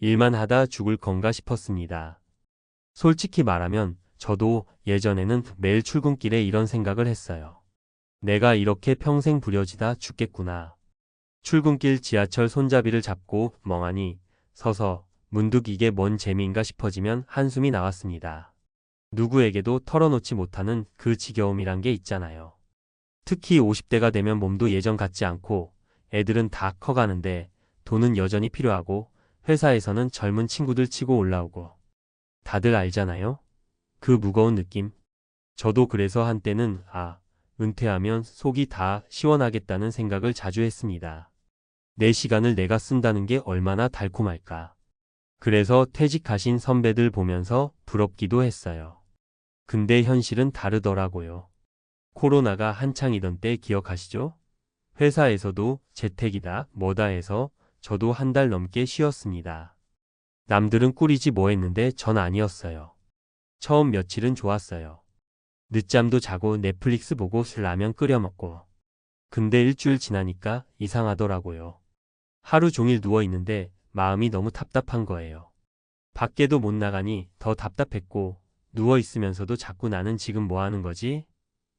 일만 하다 죽을 건가 싶었습니다. 솔직히 말하면 저도 예전에는 매일 출근길에 이런 생각을 했어요. 내가 이렇게 평생 부려지다 죽겠구나. 출근길 지하철 손잡이를 잡고 멍하니 서서 문득 이게 뭔 재미인가 싶어지면 한숨이 나왔습니다. 누구에게도 털어놓지 못하는 그 지겨움이란 게 있잖아요. 특히 50대가 되면 몸도 예전 같지 않고 애들은 다 커가는데 돈은 여전히 필요하고 회사에서는 젊은 친구들 치고 올라오고 다들 알잖아요? 그 무거운 느낌. 저도 그래서 한때는 은퇴하면 속이 다 시원하겠다는 생각을 자주 했습니다. 내 시간을 내가 쓴다는 게 얼마나 달콤할까. 그래서 퇴직하신 선배들 보면서 부럽기도 했어요. 근데 현실은 다르더라고요. 코로나가 한창이던 때 기억하시죠? 회사에서도 재택이다 뭐다 해서 저도 한 달 넘게 쉬었습니다. 남들은 꿀이지 뭐 했는데 전 아니었어요. 처음 며칠은 좋았어요. 늦잠도 자고 넷플릭스 보고 라면 끓여 먹고. 근데 일주일 지나니까 이상하더라고요. 하루 종일 누워 있는데 마음이 너무 답답한 거예요. 밖에도 못 나가니 더 답답했고 누워 있으면서도 자꾸 나는 지금 뭐 하는 거지?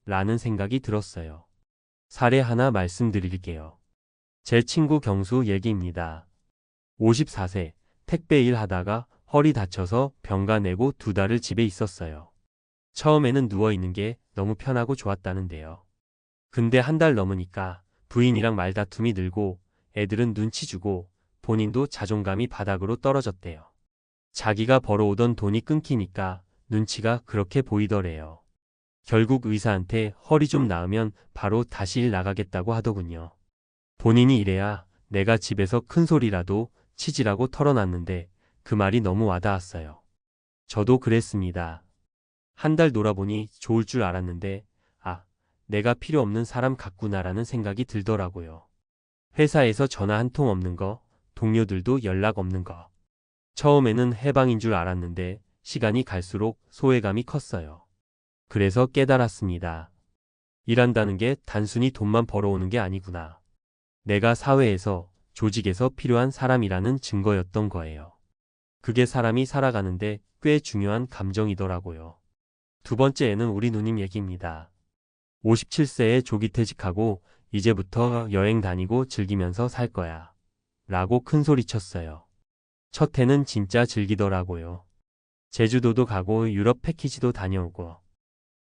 라는 생각이 들었어요. 사례 하나 말씀드릴게요. 제 친구 경수 얘기입니다. 54세, 택배 일 하다가 허리 다쳐서 병가 내고 2달을 집에 있었어요. 처음에는 누워있는 게 너무 편하고 좋았다는데요. 근데 한 달 넘으니까 부인이랑 말다툼이 늘고 애들은 눈치 주고 본인도 자존감이 바닥으로 떨어졌대요. 자기가 벌어오던 돈이 끊기니까 눈치가 그렇게 보이더래요. 결국 의사한테 허리 좀 나으면 바로 다시 일 나가겠다고 하더군요. 본인이 이래야 내가 집에서 큰 소리라도 치지라고 털어놨는데 그 말이 너무 와닿았어요. 저도 그랬습니다. 한 달 놀아보니 좋을 줄 알았는데 내가 필요 없는 사람 같구나라는 생각이 들더라고요. 회사에서 전화 한 통 없는 거, 동료들도 연락 없는 거. 처음에는 해방인 줄 알았는데 시간이 갈수록 소외감이 컸어요. 그래서 깨달았습니다. 일한다는 게 단순히 돈만 벌어오는 게 아니구나. 내가 사회에서, 조직에서 필요한 사람이라는 증거였던 거예요. 그게 사람이 살아가는데 꽤 중요한 감정이더라고요. 두 번째는 우리 누님 얘기입니다. 57세에 조기퇴직하고 이제부터 여행 다니고 즐기면서 살 거야. 라고 큰 소리 쳤어요. 첫 해는 진짜 즐기더라고요. 제주도도 가고 유럽 패키지도 다녀오고.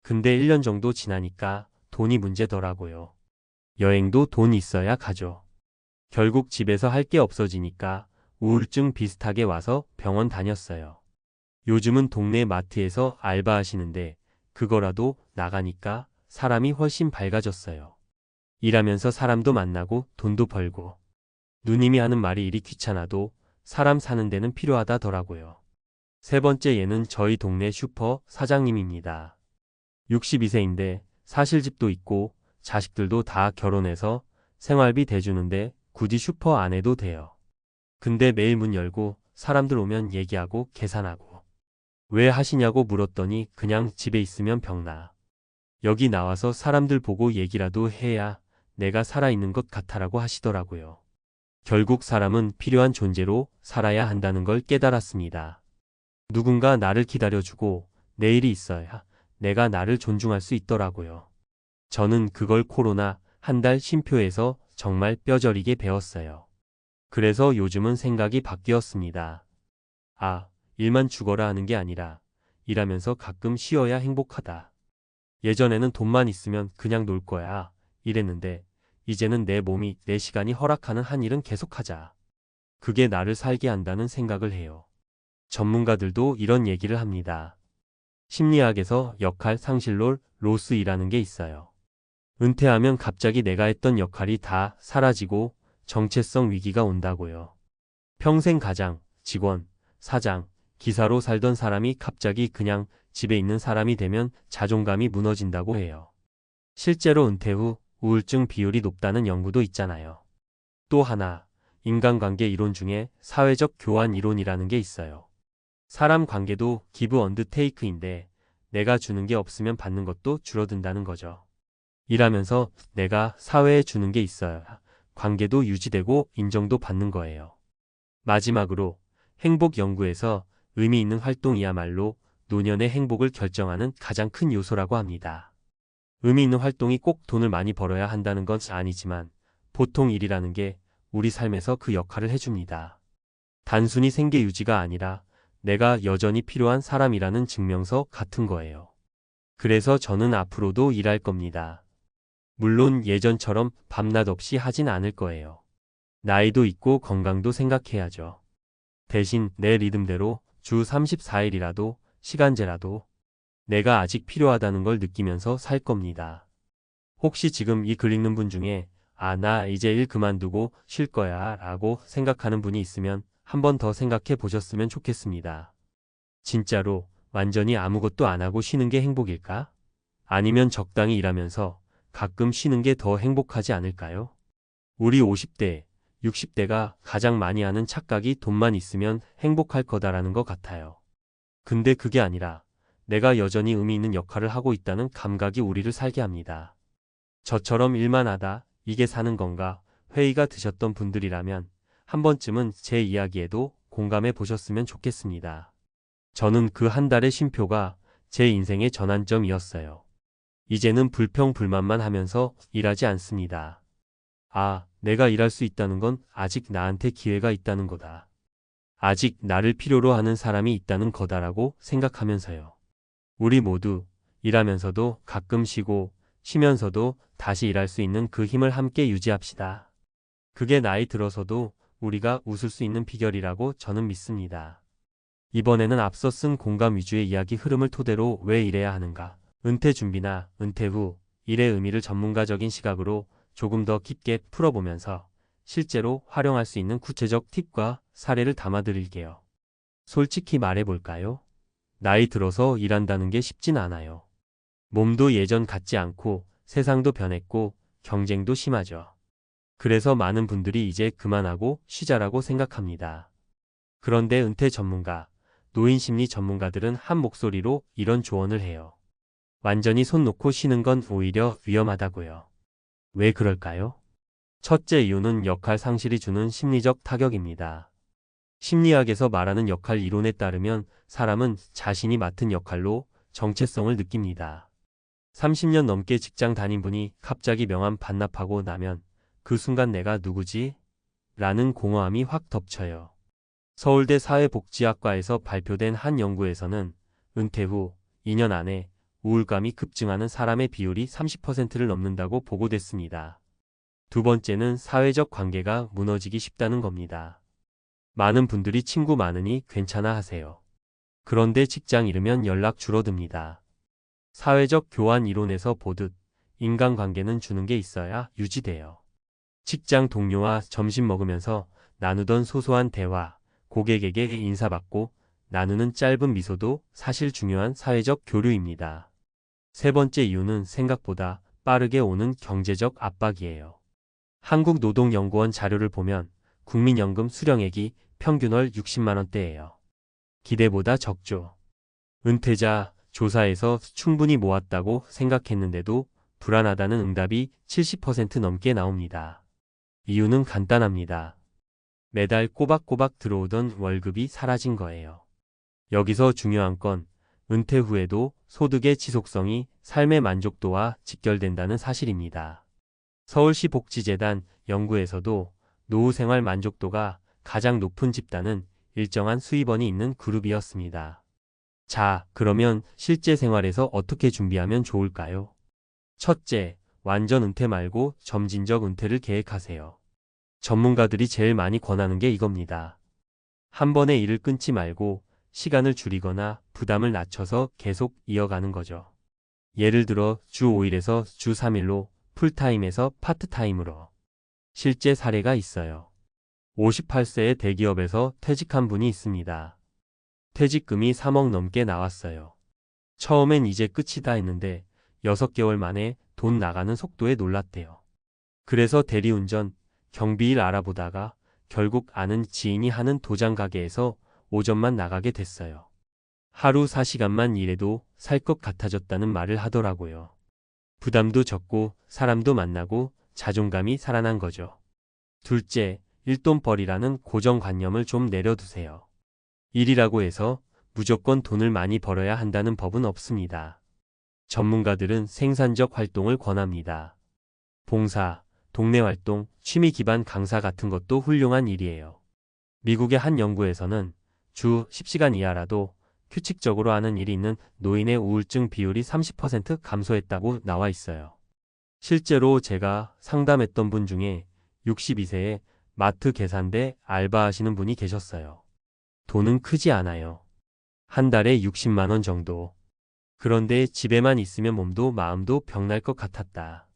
근데 1년 정도 지나니까 돈이 문제더라고요. 여행도 돈 있어야 가죠. 결국 집에서 할 게 없어지니까 우울증 비슷하게 와서 병원 다녔어요. 요즘은 동네 마트에서 알바하시는데 그거라도 나가니까 사람이 훨씬 밝아졌어요. 일하면서 사람도 만나고 돈도 벌고. 누님이 하는 말이 이리 귀찮아도 사람 사는 데는 필요하다더라고요. 세 번째 얘는 저희 동네 슈퍼 사장님입니다. 62세인데 사실 집도 있고 자식들도 다 결혼해서 생활비 대주는데 굳이 슈퍼 안 해도 돼요. 근데 매일 문 열고 사람들 오면 얘기하고 계산하고. 왜 하시냐고 물었더니 그냥 집에 있으면 병나. 여기 나와서 사람들 보고 얘기라도 해야 내가 살아있는 것 같아라고 하시더라고요. 결국 사람은 필요한 존재로 살아야 한다는 걸 깨달았습니다. 누군가 나를 기다려주고 내일이 있어야 내가 나를 존중할 수 있더라고요. 저는 그걸 코로나 한 달 쉼표에서 정말 뼈저리게 배웠어요. 그래서 요즘은 생각이 바뀌었습니다. 일만 죽어라 하는 게 아니라 일하면서 가끔 쉬어야 행복하다. 예전에는 돈만 있으면 그냥 놀 거야 이랬는데 이제는 내 몸이 내 시간이 허락하는 한 일은 계속하자. 그게 나를 살게 한다는 생각을 해요. 전문가들도 이런 얘기를 합니다. 심리학에서 역할 상실론 로스이라는 게 있어요. 은퇴하면 갑자기 내가 했던 역할이 다 사라지고 정체성 위기가 온다고요. 평생 가장, 직원, 사장, 기사로 살던 사람이 갑자기 그냥 집에 있는 사람이 되면 자존감이 무너진다고 해요. 실제로 은퇴 후 우울증 비율이 높다는 연구도 있잖아요. 또 하나, 인간관계 이론 중에 사회적 교환 이론이라는 게 있어요. 사람 관계도 기브 언드 테이크인데 내가 주는 게 없으면 받는 것도 줄어든다는 거죠. 일하면서 내가 사회에 주는 게 있어야 관계도 유지되고 인정도 받는 거예요. 마지막으로 행복 연구에서 의미 있는 활동이야말로 노년의 행복을 결정하는 가장 큰 요소라고 합니다. 의미 있는 활동이 꼭 돈을 많이 벌어야 한다는 건 아니지만 보통 일이라는 게 우리 삶에서 그 역할을 해줍니다. 단순히 생계 유지가 아니라 내가 여전히 필요한 사람이라는 증명서 같은 거예요. 그래서 저는 앞으로도 일할 겁니다. 물론 예전처럼 밤낮 없이 하진 않을 거예요. 나이도 있고 건강도 생각해야죠. 대신 내 리듬대로 주 34일이라도 시간제라도 내가 아직 필요하다는 걸 느끼면서 살 겁니다. 혹시 지금 이 글 읽는 분 중에 나 이제 일 그만두고 쉴 거야 라고 생각하는 분이 있으면 한 번 더 생각해 보셨으면 좋겠습니다. 진짜로 완전히 아무것도 안 하고 쉬는 게 행복일까? 아니면 적당히 일하면서 가끔 쉬는 게 더 행복하지 않을까요? 우리 50대, 60대가 가장 많이 하는 착각이 돈만 있으면 행복할 거다라는 것 같아요. 근데 그게 아니라 내가 여전히 의미 있는 역할을 하고 있다는 감각이 우리를 살게 합니다. 저처럼 일만 하다 이게 사는 건가 회의가 드셨던 분들이라면 한 번쯤은 제 이야기에도 공감해 보셨으면 좋겠습니다. 저는 그 한 달의 쉼표가 제 인생의 전환점이었어요. 이제는 불평불만만 하면서 일하지 않습니다. 내가 일할 수 있다는 건 아직 나한테 기회가 있다는 거다. 아직 나를 필요로 하는 사람이 있다는 거다라고 생각하면서요. 우리 모두 일하면서도 가끔 쉬고 쉬면서도 다시 일할 수 있는 그 힘을 함께 유지합시다. 그게 나이 들어서도 우리가 웃을 수 있는 비결이라고 저는 믿습니다. 이번에는 앞서 쓴 공감 위주의 이야기 흐름을 토대로 왜 일해야 하는가, 은퇴 준비나 은퇴 후 일의 의미를 전문가적인 시각으로 조금 더 깊게 풀어보면서 실제로 활용할 수 있는 구체적 팁과 사례를 담아드릴게요. 솔직히 말해볼까요? 나이 들어서 일한다는 게 쉽진 않아요. 몸도 예전 같지 않고 세상도 변했고 경쟁도 심하죠. 그래서 많은 분들이 이제 그만하고 쉬자라고 생각합니다. 그런데 은퇴 전문가, 노인 심리 전문가들은 한 목소리로 이런 조언을 해요. 완전히 손 놓고 쉬는 건 오히려 위험하다고요. 왜 그럴까요? 첫째 이유는 역할 상실이 주는 심리적 타격입니다. 심리학에서 말하는 역할 이론에 따르면 사람은 자신이 맡은 역할로 정체성을 느낍니다. 30년 넘게 직장 다닌 분이 갑자기 명함 반납하고 나면 그 순간 내가 누구지? 라는 공허함이 확 덮쳐요. 서울대 사회복지학과에서 발표된 한 연구에서는 은퇴 후 2년 안에 우울감이 급증하는 사람의 비율이 30%를 넘는다고 보고됐습니다. 두 번째는 사회적 관계가 무너지기 쉽다는 겁니다. 많은 분들이 친구 많으니 괜찮아 하세요. 그런데 직장 잃으면 연락 줄어듭니다. 사회적 교환 이론에서 보듯 인간관계는 주는 게 있어야 유지돼요. 직장 동료와 점심 먹으면서 나누던 소소한 대화, 고객에게 인사받고 나누는 짧은 미소도 사실 중요한 사회적 교류입니다. 세 번째 이유는 생각보다 빠르게 오는 경제적 압박이에요. 한국노동연구원 자료를 보면 국민연금 수령액이 평균 월 60만 원대예요. 기대보다 적죠. 은퇴자 조사에서 충분히 모았다고 생각했는데도 불안하다는 응답이 70% 넘게 나옵니다. 이유는 간단합니다. 매달 꼬박꼬박 들어오던 월급이 사라진 거예요. 여기서 중요한 건 은퇴 후에도 소득의 지속성이 삶의 만족도와 직결된다는 사실입니다. 서울시 복지재단 연구에서도 노후 생활 만족도가 가장 높은 집단은 일정한 수입원이 있는 그룹이었습니다. 자, 그러면 실제 생활에서 어떻게 준비하면 좋을까요? 첫째, 완전 은퇴 말고 점진적 은퇴를 계획하세요. 전문가들이 제일 많이 권하는 게 이겁니다. 한 번에 일을 끊지 말고 시간을 줄이거나 부담을 낮춰서 계속 이어가는 거죠. 예를 들어 주 5일에서 주 3일로 풀타임에서 파트타임으로. 실제 사례가 있어요. 58세의 대기업에서 퇴직한 분이 있습니다. 퇴직금이 3억 넘게 나왔어요. 처음엔 이제 끝이다 했는데 6개월 만에 돈 나가는 속도에 놀랐대요. 그래서 대리운전, 경비일 알아보다가 결국 아는 지인이 하는 도장 가게에서 오전만 나가게 됐어요. 하루 4시간만 일해도 살 것 같아졌다는 말을 하더라고요. 부담도 적고 사람도 만나고 자존감이 살아난 거죠. 둘째, 일돈벌이라는 고정관념을 좀 내려두세요. 일이라고 해서 무조건 돈을 많이 벌어야 한다는 법은 없습니다. 전문가들은 생산적 활동을 권합니다. 봉사, 동네 활동, 취미 기반 강사 같은 것도 훌륭한 일이에요. 미국의 한 연구에서는 주 10시간 이하라도 규칙적으로 하는 일이 있는 노인의 우울증 비율이 30% 감소했다고 나와 있어요. 실제로 제가 상담했던 분 중에 62세에 마트 계산대 알바하시는 분이 계셨어요. 돈은 크지 않아요. 한 달에 60만 원 정도. 그런데 집에만 있으면 몸도 마음도 병날 것 같았다.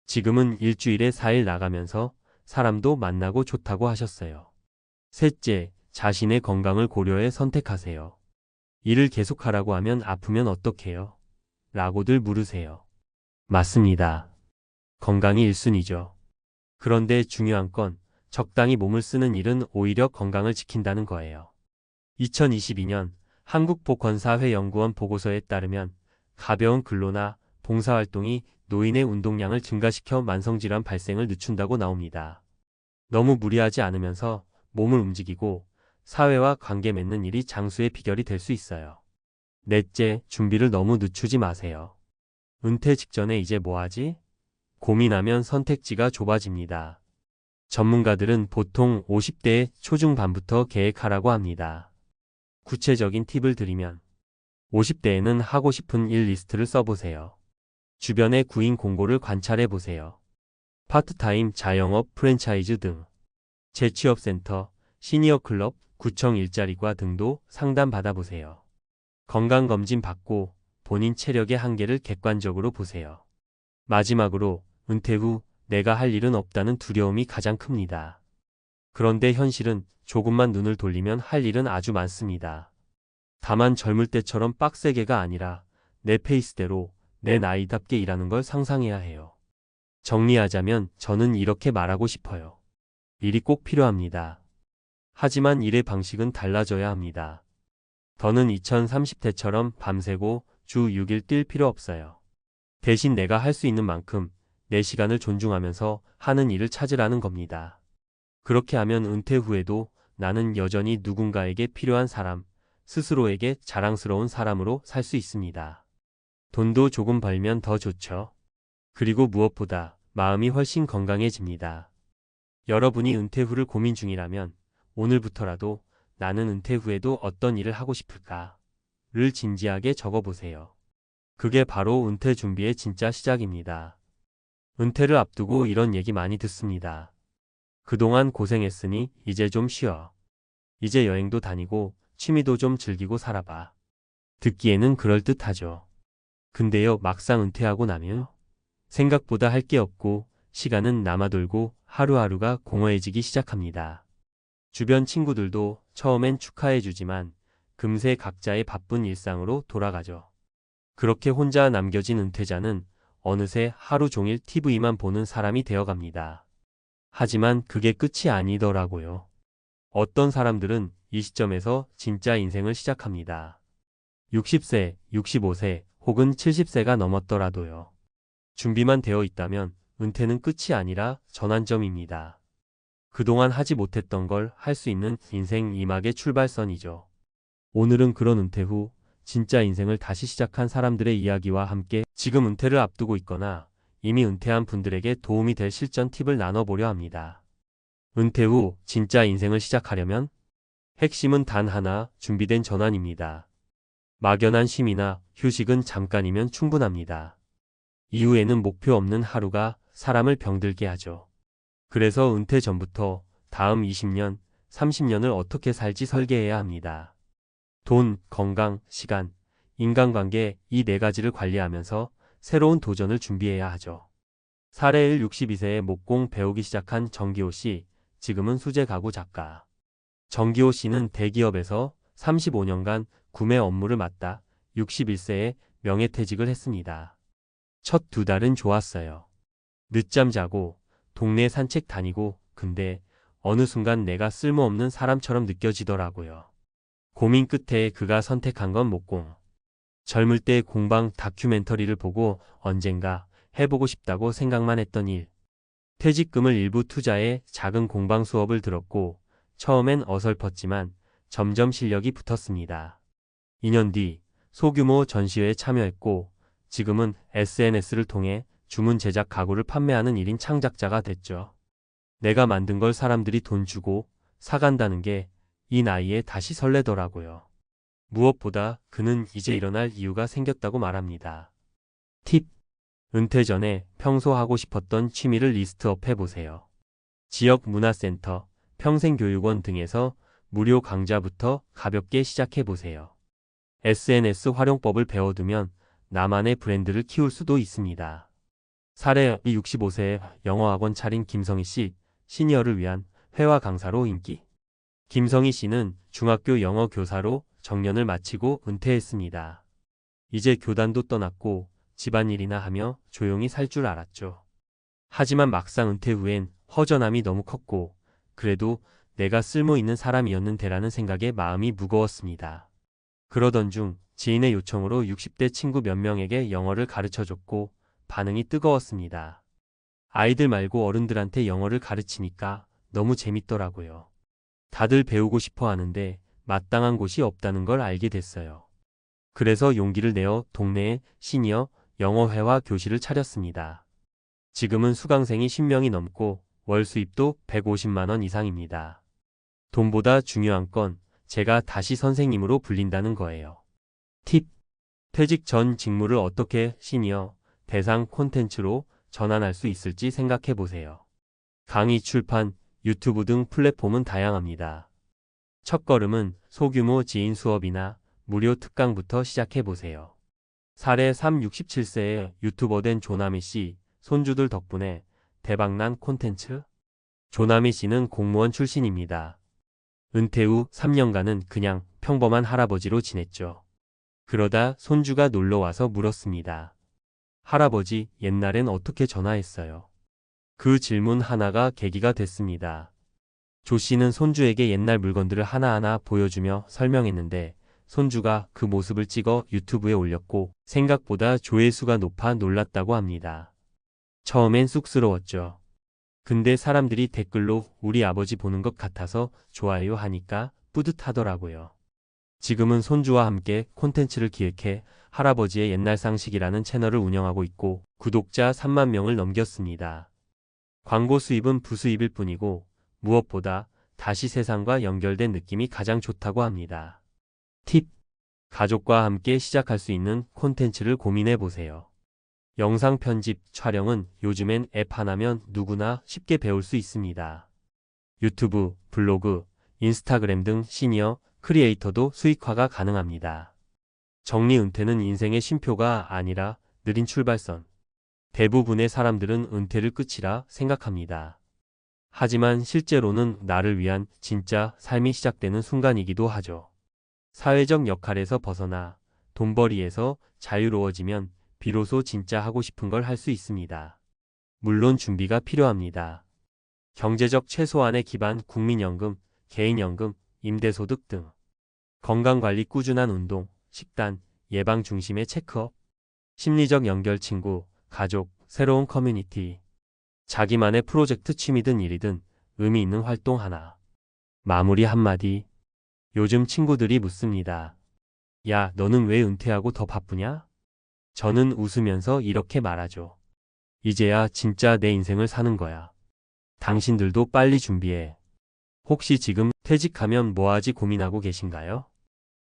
지금은 일주일에 4일 나가면서 사람도 만나고 좋다고 하셨어요. 셋째, 자신의 건강을 고려해 선택하세요. 일을 계속하라고 하면 아프면 어떡해요? 라고들 물으세요. 맞습니다. 건강이 1순위죠. 그런데 중요한 건 적당히 몸을 쓰는 일은 오히려 건강을 지킨다는 거예요. 2022년 한국보건사회연구원 보고서에 따르면 가벼운 근로나 봉사활동이 노인의 운동량을 증가시켜 만성질환 발생을 늦춘다고 나옵니다. 너무 무리하지 않으면서 몸을 움직이고 사회와 관계 맺는 일이 장수의 비결이 될 수 있어요. 넷째, 준비를 너무 늦추지 마세요. 은퇴 직전에 이제 뭐 하지? 고민하면 선택지가 좁아집니다. 전문가들은 보통 50대의 초중반부터 계획하라고 합니다. 구체적인 팁을 드리면 50대에는 하고 싶은 일 리스트를 써보세요. 주변의 구인 공고를 관찰해 보세요. 파트타임, 자영업, 프랜차이즈 등 재취업센터, 시니어 클럽, 구청 일자리과 등도 상담 받아보세요. 건강검진 받고 본인 체력의 한계를 객관적으로 보세요. 마지막으로 은퇴 후 내가 할 일은 없다는 두려움이 가장 큽니다. 그런데 현실은 조금만 눈을 돌리면 할 일은 아주 많습니다. 다만 젊을 때처럼 빡세게가 아니라 내 페이스대로 내 나이답게 일하는 걸 상상해야 해요. 정리하자면 저는 이렇게 말하고 싶어요. 일이 꼭 필요합니다. 하지만 일의 방식은 달라져야 합니다. 더는 2030대처럼 밤새고 주 6일 뛸 필요 없어요. 대신 내가 할 수 있는 만큼 내 시간을 존중하면서 하는 일을 찾으라는 겁니다. 그렇게 하면 은퇴 후에도 나는 여전히 누군가에게 필요한 사람, 스스로에게 자랑스러운 사람으로 살 수 있습니다. 돈도 조금 벌면 더 좋죠. 그리고 무엇보다 마음이 훨씬 건강해집니다. 여러분이 은퇴 후를 고민 중이라면 오늘부터라도 나는 은퇴 후에도 어떤 일을 하고 싶을까를 진지하게 적어보세요. 그게 바로 은퇴 준비의 진짜 시작입니다. 은퇴를 앞두고 이런 얘기 많이 듣습니다. 그동안 고생했으니 이제 좀 쉬어. 이제 여행도 다니고 취미도 좀 즐기고 살아봐. 듣기에는 그럴듯하죠. 근데요, 막상 은퇴하고 나면 생각보다 할 게 없고 시간은 남아돌고 하루하루가 공허해지기 시작합니다. 주변 친구들도 처음엔 축하해주지만 금세 각자의 바쁜 일상으로 돌아가죠. 그렇게 혼자 남겨진 은퇴자는 어느새 하루 종일 TV만 보는 사람이 되어갑니다. 하지만 그게 끝이 아니더라고요. 어떤 사람들은 이 시점에서 진짜 인생을 시작합니다. 60세, 65세 혹은 70세가 넘었더라도요. 준비만 되어 있다면 은퇴는 끝이 아니라 전환점입니다. 그동안 하지 못했던 걸 할 수 있는 인생 2막의 출발선이죠. 오늘은 그런 은퇴 후 진짜 인생을 다시 시작한 사람들의 이야기와 함께 지금 은퇴를 앞두고 있거나 이미 은퇴한 분들에게 도움이 될 실전 팁을 나눠보려 합니다. 은퇴 후 진짜 인생을 시작하려면 핵심은 단 하나, 준비된 전환입니다. 막연한 쉼이나 휴식은 잠깐이면 충분합니다. 이후에는 목표 없는 하루가 사람을 병들게 하죠. 그래서 은퇴 전부터 다음 20년, 30년을 어떻게 살지 설계해야 합니다. 돈, 건강, 시간, 인간관계 이 네 가지를 관리하면서 새로운 도전을 준비해야 하죠. 사례 1 62세에 목공 배우기 시작한 정기호 씨, 지금은 수제 가구 작가. 정기호 씨는 대기업에서 35년간 구매 업무를 맡다 61세에 명예퇴직을 했습니다. 첫 2달은 좋았어요. 늦잠 자고 동네 산책 다니고 근데 어느 순간 내가 쓸모없는 사람처럼 느껴지더라고요. 고민 끝에 그가 선택한 건 목공. 젊을 때 공방 다큐멘터리를 보고 언젠가 해보고 싶다고 생각만 했던 일. 퇴직금을 일부 투자해 작은 공방 수업을 들었고 처음엔 어설펐지만 점점 실력이 붙었습니다. 2년 뒤 소규모 전시회에 참여했고 지금은 SNS를 통해 주문 제작 가구를 판매하는 1인 창작자가 됐죠. 내가 만든 걸 사람들이 돈 주고 사간다는 게 이 나이에 다시 설레더라고요. 무엇보다 그는 이제 일어날 이유가 생겼다고 말합니다. 팁. 은퇴 전에 평소 하고 싶었던 취미를 리스트업 해보세요. 지역 문화센터, 평생교육원 등에서 무료 강좌부터 가볍게 시작해보세요. SNS 활용법을 배워두면 나만의 브랜드를 키울 수도 있습니다. 사례 65세에 영어학원 차린 김성희 씨, 시니어를 위한 회화 강사로 인기. 김성희 씨는 중학교 영어 교사로 정년을 마치고 은퇴했습니다. 이제 교단도 떠났고 집안일이나 하며 조용히 살 줄 알았죠. 하지만 막상 은퇴 후엔 허전함이 너무 컸고 그래도 내가 쓸모 있는 사람이었는데라는 생각에 마음이 무거웠습니다. 그러던 중 지인의 요청으로 60대 친구 몇 명에게 영어를 가르쳐줬고 반응이 뜨거웠습니다. 아이들 말고 어른들한테 영어를 가르치니까 너무 재밌더라고요. 다들 배우고 싶어 하는데 마땅한 곳이 없다는 걸 알게 됐어요. 그래서 용기를 내어 동네에 시니어 영어회화 교실을 차렸습니다. 지금은 수강생이 10명이 넘고 월 수입도 150만 원 이상입니다. 돈보다 중요한 건 제가 다시 선생님으로 불린다는 거예요. 팁. 퇴직 전 직무를 어떻게 시니어 대상 콘텐츠로 전환할 수 있을지 생각해 보세요. 강의, 출판, 유튜브 등 플랫폼은 다양합니다. 첫걸음은 소규모 지인 수업이나 무료 특강부터 시작해 보세요. 사례 67세의 유튜버 된 조나미 씨, 손주들 덕분에 대박난 콘텐츠? 조나미 씨는 공무원 출신입니다. 은퇴 후 3년간은 그냥 평범한 할아버지로 지냈죠. 그러다 손주가 놀러와서 물었습니다. 할아버지, 옛날엔 어떻게 전화했어요? 그 질문 하나가 계기가 됐습니다. 조 씨는 손주에게 옛날 물건들을 하나하나 보여주며 설명했는데 손주가 그 모습을 찍어 유튜브에 올렸고 생각보다 조회수가 높아 놀랐다고 합니다. 처음엔 쑥스러웠죠. 근데 사람들이 댓글로 우리 아버지 보는 것 같아서 좋아요 하니까 뿌듯하더라고요. 지금은 손주와 함께 콘텐츠를 기획해 할아버지의 옛날 상식이라는 채널을 운영하고 있고 구독자 3만 명을 넘겼습니다. 광고 수입은 부수입일 뿐이고 무엇보다 다시 세상과 연결된 느낌이 가장 좋다고 합니다. 팁. 가족과 함께 시작할 수 있는 콘텐츠를 고민해 보세요. 영상 편집, 촬영은 요즘엔 앱 하나면 누구나 쉽게 배울 수 있습니다. 유튜브, 블로그, 인스타그램 등 시니어 크리에이터도 수익화가 가능합니다. 정리 은퇴는 인생의 쉼표가 아니라 느린 출발선. 대부분의 사람들은 은퇴를 끝이라 생각합니다. 하지만 실제로는 나를 위한 진짜 삶이 시작되는 순간이기도 하죠. 사회적 역할에서 벗어나 돈벌이에서 자유로워지면 비로소 진짜 하고 싶은 걸 할 수 있습니다. 물론 준비가 필요합니다. 경제적 최소한의 기반 국민연금, 개인연금, 임대소득 등. 건강관리, 꾸준한 운동, 식단, 예방 중심의 체크업. 심리적 연결, 친구, 가족, 새로운 커뮤니티. 자기만의 프로젝트, 취미든 일이든 의미 있는 활동 하나. 마무리 한마디. 요즘 친구들이 묻습니다. 야, 너는 왜 은퇴하고 더 바쁘냐? 저는 웃으면서 이렇게 말하죠. 이제야 진짜 내 인생을 사는 거야. 당신들도 빨리 준비해. 혹시 지금 퇴직하면 뭐하지 고민하고 계신가요?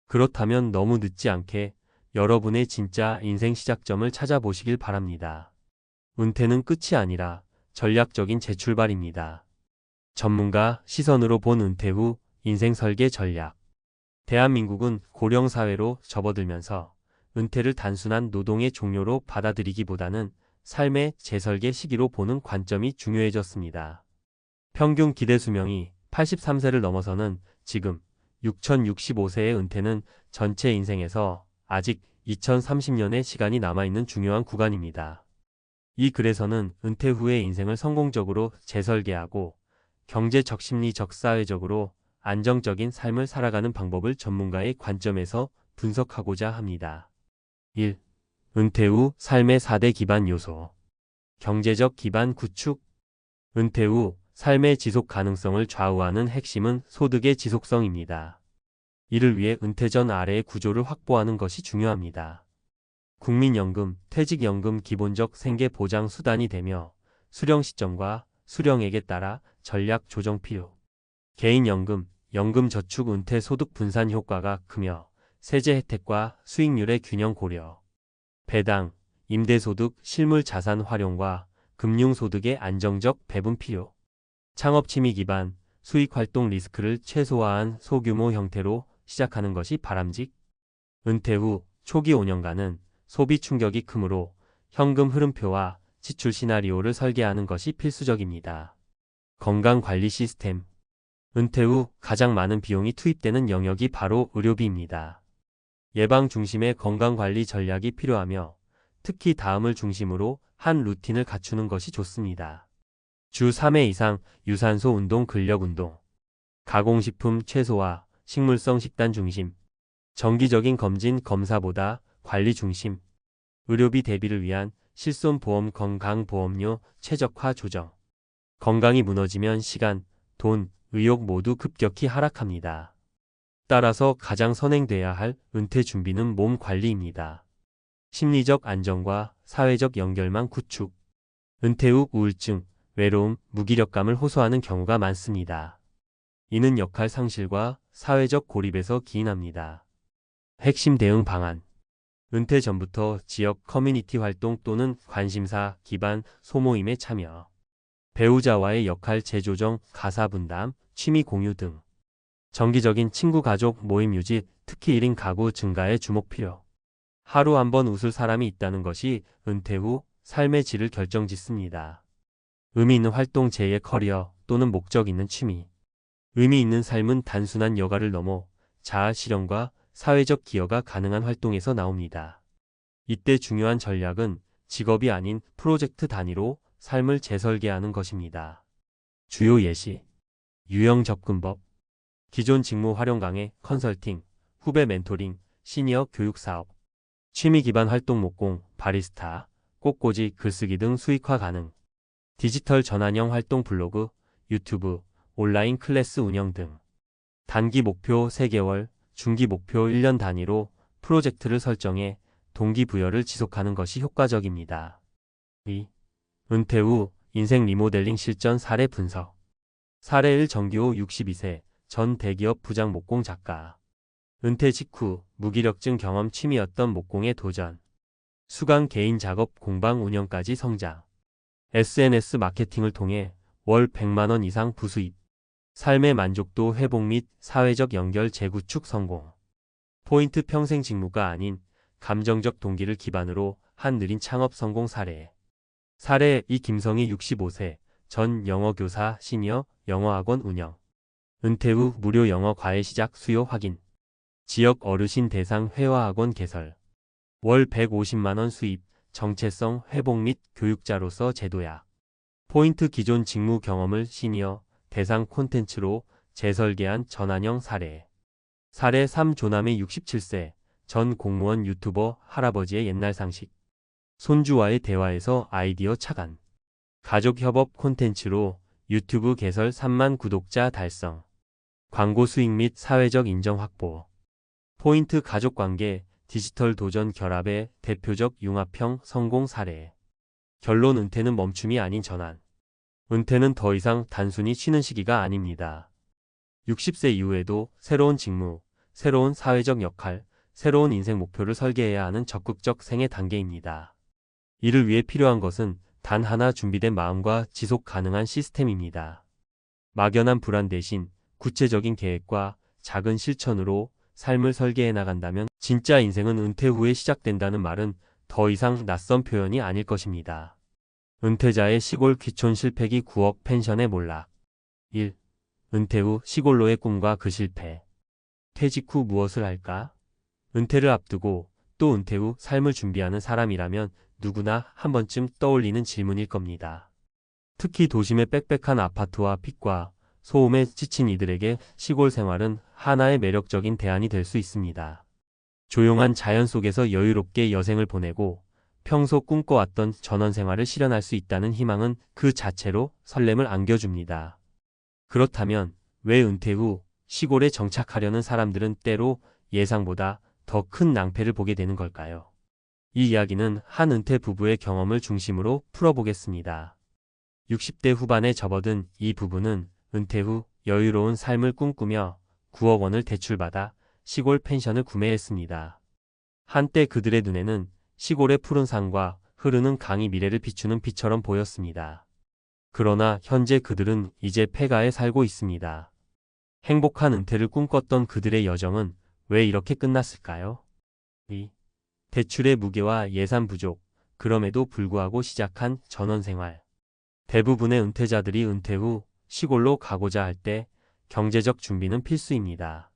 그렇다면 너무 늦지 않게 여러분의 진짜 인생 시작점을 찾아보시길 바랍니다. 은퇴는 끝이 아니라 전략적인 재출발입니다. 전문가 시선으로 본 은퇴 후 인생 설계 전략. 대한민국은 고령사회로 접어들면서 은퇴를 단순한 노동의 종료로 받아들이기보다는 삶의 재설계 시기로 보는 관점이 중요해졌습니다. 평균 기대 수명이 83세를 넘어서는 지금 6065세의 은퇴는 전체 인생에서 아직 2030년의 시간이 남아있는 중요한 구간입니다. 이 글에서는 은퇴 후의 인생을 성공적으로 재설계하고 경제적, 심리적, 사회적으로 안정적인 삶을 살아가는 방법을 전문가의 관점에서 분석하고자 합니다. 1. 은퇴 후 삶의 4대 기반 요소. 경제적 기반 구축. 은퇴 후 삶의 지속 가능성을 좌우하는 핵심은 소득의 지속성입니다. 이를 위해 은퇴 전 아래의 구조를 확보하는 것이 중요합니다. 국민연금, 퇴직연금 기본적 생계 보장 수단이 되며 수령 시점과 수령액에 따라 전략 조정 필요. 개인연금, 연금저축 은퇴 소득 분산 효과가 크며 세제 혜택과 수익률의 균형 고려. 배당, 임대소득, 실물 자산 활용과 금융소득의 안정적 배분 필요. 창업 취미 기반, 수익활동 리스크를 최소화한 소규모 형태로 시작하는 것이 바람직. 은퇴 후 초기 5년간은 소비 충격이 크므로 현금 흐름표와 지출 시나리오를 설계하는 것이 필수적입니다. 건강관리 시스템. 은퇴 후 가장 많은 비용이 투입되는 영역이 바로 의료비입니다. 예방 중심의 건강관리 전략이 필요하며 특히 다음을 중심으로 한 루틴을 갖추는 것이 좋습니다. 주 3회 이상 유산소 운동, 근력 운동. 가공식품 최소화, 식물성 식단 중심. 정기적인 검진 검사보다 관리 중심. 의료비 대비를 위한 실손보험 건강보험료 최적화 조정. 건강이 무너지면 시간, 돈, 의욕 모두 급격히 하락합니다. 따라서 가장 선행돼야 할 은퇴 준비는 몸 관리입니다. 심리적 안정과 사회적 연결망 구축. 은퇴 후 우울증, 외로움, 무기력감을 호소하는 경우가 많습니다. 이는 역할 상실과 사회적 고립에서 기인합니다. 핵심 대응 방안. 은퇴 전부터 지역 커뮤니티 활동 또는 관심사 기반 소모임에 참여. 배우자와의 역할 재조정, 가사 분담, 취미 공유 등. 정기적인 친구 가족 모임 유지, 특히 1인 가구 증가에 주목 필요. 하루 한 번 웃을 사람이 있다는 것이 은퇴 후 삶의 질을 결정짓습니다. 의미 있는 활동, 제2의 커리어 또는 목적 있는 취미. 의미 있는 삶은 단순한 여가를 넘어 자아 실현과 사회적 기여가 가능한 활동에서 나옵니다. 이때 중요한 전략은 직업이 아닌 프로젝트 단위로 삶을 재설계하는 것입니다. 주요 예시. 유형 접근법. 기존 직무 활용 강의, 컨설팅, 후배 멘토링, 시니어 교육 사업. 취미 기반 활동 목공, 바리스타, 꽃꽂이, 글쓰기 등 수익화 가능. 디지털 전환형 활동 블로그, 유튜브, 온라인 클래스 운영 등. 단기 목표 3개월, 중기 목표 1년 단위로 프로젝트를 설정해 동기부여를 지속하는 것이 효과적입니다. 2. 은퇴 후 인생 리모델링 실전 사례 분석. 사례 1. 정기호 62세, 전 대기업 부장 목공 작가. 은퇴 직후 무기력증 경험 취미였던 목공에 도전. 수강 개인 작업 공방 운영까지 성장. SNS 마케팅을 통해 월 100만 원 이상 부수입. 삶의 만족도 회복 및 사회적 연결 재구축 성공. 포인트 평생 직무가 아닌 감정적 동기를 기반으로 한 느린 창업 성공 사례. 사례 2. 김성희 65세, 전 영어교사 시니어 영어학원 운영. 은퇴 후 무료 영어 과외 시작 수요 확인. 지역 어르신 대상 회화학원 개설. 월 150만 원 수입, 정체성 회복 및 교육자로서 제도약. 포인트 기존 직무 경험을 시니어 대상 콘텐츠로 재설계한 전환형 사례. 사례 3. 조남의 67세, 전 공무원 유튜버 할아버지의 옛날 상식. 손주와의 대화에서 아이디어 착안. 가족협업 콘텐츠로 유튜브 개설 3만 구독자 달성. 광고 수익 및 사회적 인정 확보. 포인트 가족관계, 디지털 도전 결합의 대표적 융합형 성공 사례. 결론. 은퇴는 멈춤이 아닌 전환. 은퇴는 더 이상 단순히 쉬는 시기가 아닙니다. 60세 이후에도 새로운 직무, 새로운 사회적 역할, 새로운 인생 목표를 설계해야 하는 적극적 생애 단계입니다. 이를 위해 필요한 것은 단 하나, 준비된 마음과 지속 가능한 시스템입니다. 막연한 불안 대신 구체적인 계획과 작은 실천으로 삶을 설계해 나간다면 진짜 인생은 은퇴 후에 시작된다는 말은 더 이상 낯선 표현이 아닐 것입니다. 은퇴자의 시골 귀촌 실패기 9억 펜션의 몰락. 1. 은퇴 후 시골로의 꿈과 그 실패. 퇴직 후 무엇을 할까? 은퇴를 앞두고 또 은퇴 후 삶을 준비하는 사람이라면 누구나 한 번쯤 떠올리는 질문일 겁니다. 특히 도심의 빽빽한 아파트와 핏과 소음에 지친 이들에게 시골 생활은 하나의 매력적인 대안이 될 수 있습니다. 조용한 자연 속에서 여유롭게 여생을 보내고 평소 꿈꿔왔던 전원 생활을 실현할 수 있다는 희망은 그 자체로 설렘을 안겨줍니다. 그렇다면 왜 은퇴 후 시골에 정착하려는 사람들은 때로 예상보다 더 큰 낭패를 보게 되는 걸까요? 이 이야기는 한 은퇴 부부의 경험을 중심으로 풀어보겠습니다. 60대 후반에 접어든 이 부부는 은퇴 후 여유로운 삶을 꿈꾸며 9억 원을 대출받아 시골 펜션을 구매했습니다. 한때 그들의 눈에는 시골의 푸른 산과 흐르는 강이 미래를 비추는 빛처럼 보였습니다. 그러나 현재 그들은 이제 폐가에 살고 있습니다. 행복한 은퇴를 꿈꿨던 그들의 여정은 왜 이렇게 끝났을까요? 이 대출의 무게와 예산 부족, 그럼에도 불구하고 시작한 전원생활. 대부분의 은퇴자들이 은퇴 후 시골로 가고자 할 때 경제적 준비는 필수입니다.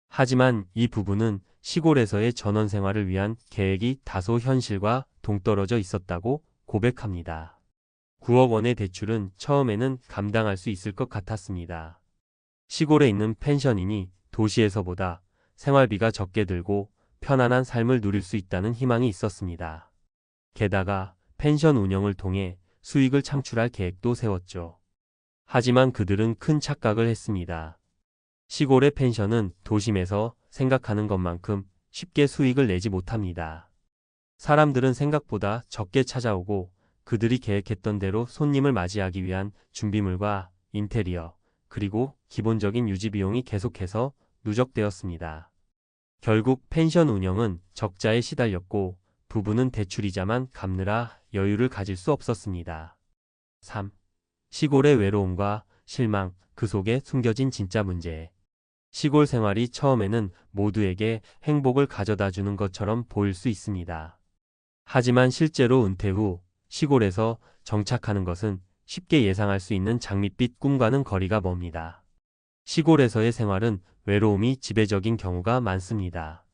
하지만 이 부부는 시골에서의 전원생활을 위한 계획이 다소 현실과 동떨어져 있었다고 고백합니다. 9억 원의 대출은 처음에는 감당할 수 있을 것 같았습니다. 시골에 있는 펜션이니 도시에서보다 생활비가 적게 들고 편안한 삶을 누릴 수 있다는 희망이 있었습니다. 게다가 펜션 운영을 통해 수익을 창출할 계획도 세웠죠. 하지만 그들은 큰 착각을 했습니다. 시골의 펜션은 도심에서 생각하는 것만큼 쉽게 수익을 내지 못합니다. 사람들은 생각보다 적게 찾아오고 그들이 계획했던 대로 손님을 맞이하기 위한 준비물과 인테리어, 그리고 기본적인 유지 비용이 계속해서 누적되었습니다. 결국 펜션 운영은 적자에 시달렸고 부부는 대출이자만 갚느라 여유를 가질 수 없었습니다. 3. 시골의 외로움과 실망, 그 속에 숨겨진 진짜 문제. 시골 생활이 처음에는 모두에게 행복을 가져다 주는 것처럼 보일 수 있습니다. 하지만 실제로 은퇴 후 시골에서 정착하는 것은 쉽게 예상할 수 있는 장밋빛 꿈과는 거리가 멉니다. 시골에서의 생활은 외로움이 지배적인 경우가 많습니다.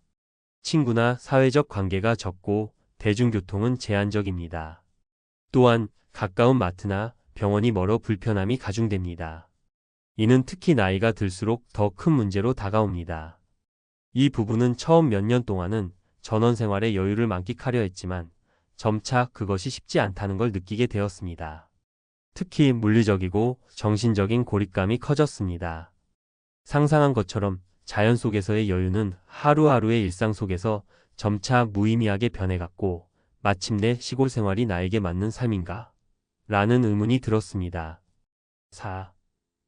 친구나 사회적 관계가 적고 대중교통은 제한적입니다. 또한 가까운 마트나 병원이 멀어 불편함이 가중됩니다. 이는 특히 나이가 들수록 더 큰 문제로 다가옵니다. 이 부부는 처음 몇 년 동안은 전원생활의 여유를 만끽하려 했지만 점차 그것이 쉽지 않다는 걸 느끼게 되었습니다. 특히 물리적이고 정신적인 고립감이 커졌습니다. 상상한 것처럼 자연 속에서의 여유는 하루하루의 일상 속에서 점차 무의미하게 변해갔고 마침내 시골 생활이 나에게 맞는 삶인가? 라는 의문이 들었습니다. 4.